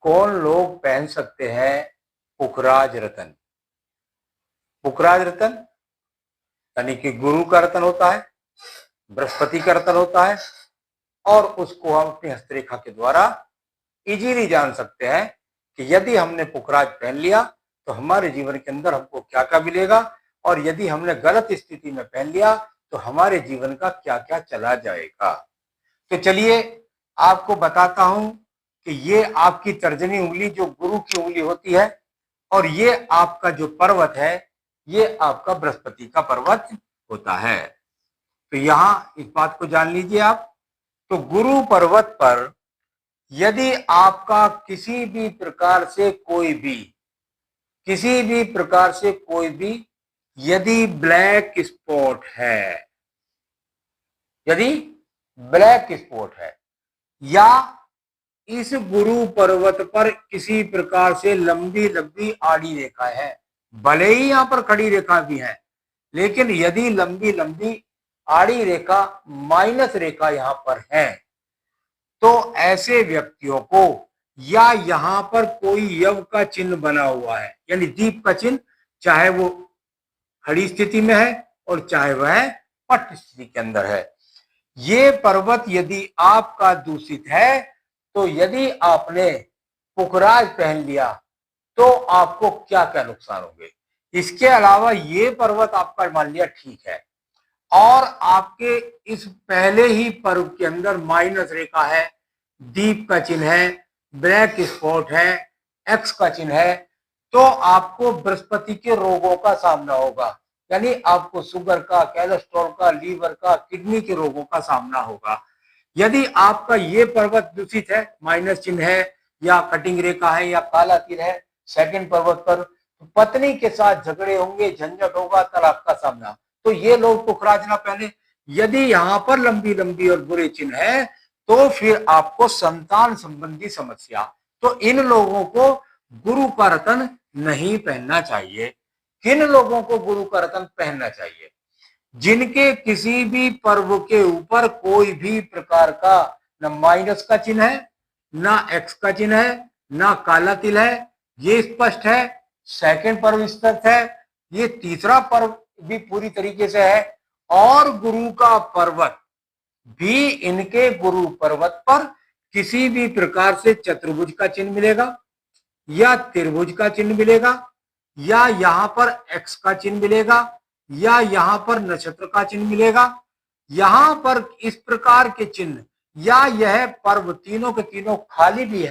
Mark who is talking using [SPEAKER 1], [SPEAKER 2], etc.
[SPEAKER 1] कौन लोग पहन सकते हैं पुखराज रतन? पुखराज रतन यानी कि गुरु का रतन होता है, बृहस्पति का रतन होता है, और उसको हम अपनी हस्तरेखा के द्वारा इजीली जान सकते हैं कि यदि हमने पुखराज पहन लिया तो हमारे जीवन के अंदर हमको क्या क्या मिलेगा, और यदि हमने गलत स्थिति में पहन लिया तो हमारे जीवन का क्या क्या चला जाएगा। तो चलिए आपको बताता हूं कि ये आपकी तर्जनी उंगली जो गुरु की उंगली होती है, और ये आपका जो पर्वत है ये आपका बृहस्पति का पर्वत होता है। तो यहां इस बात को जान लीजिए आप। तो गुरु पर्वत पर यदि आपका किसी भी प्रकार से कोई भी यदि ब्लैक स्पॉट है, या इस गुरु पर्वत पर किसी प्रकार से लंबी लंबी आड़ी रेखा है, भले ही यहां पर खड़ी रेखा भी है, लेकिन यदि लंबी लंबी आड़ी रेखा माइनस रेखा यहां पर है, तो ऐसे व्यक्तियों को, या यहां पर कोई यव का चिन्ह बना हुआ है यानी दीप का चिन्ह, चाहे वो खड़ी स्थिति में है और चाहे वह पट स्थिति के अंदर है, ये पर्वत यदि आपका दूषित है, तो यदि आपने पुखराज पहन लिया तो आपको क्या क्या नुकसान होंगे। इसके अलावा ये पर्वत आपका मान लिया ठीक है, और आपके इस पहले ही पर्व के अंदर माइनस रेखा है, दीप का चिन्ह है, ब्लैक स्पॉट है, एक्स का चिन्ह है, तो आपको बृहस्पति के रोगों का सामना होगा, यानी आपको शुगर का, कोलेस्ट्रॉल का, लीवर का, किडनी के रोगों का सामना होगा। यदि आपका ये पर्वत दूषित है, माइनस चिन्ह है, या कटिंग रेखा है, या काला तीर है सेकंड पर्वत पर, तो पत्नी के साथ झगड़े होंगे, झंझट होगा, तलाक का सामना। तो ये लोग पुखराज ना पहने। यदि यहां पर लंबी लंबी और बुरे चिन्ह है तो फिर आपको संतान संबंधी समस्या। तो इन लोगों को गुरु का रतन नहीं पहनना चाहिए। किन लोगों को गुरु का रतन पहनना चाहिए? जिनके किसी भी पर्व के ऊपर कोई भी प्रकार का न माइनस का चिन्ह है, ना एक्स का चिन्ह है, ना काला तिल है, ये स्पष्ट है। सेकंड पर्व स्पष्ट है, ये तीसरा पर्व भी पूरी तरीके से है, और गुरु का पर्वत भी, इनके गुरु पर्वत पर किसी भी प्रकार से चतुर्भुज का चिन्ह मिलेगा, या त्रिभुज का चिन्ह मिलेगा, या यहां पर एक्स का चिन्ह मिलेगा, या यहां पर नक्षत्र का चिन्ह मिलेगा, यहां पर इस प्रकार के चिन्ह, या यह पर्व तीनों के तीनों खाली भी है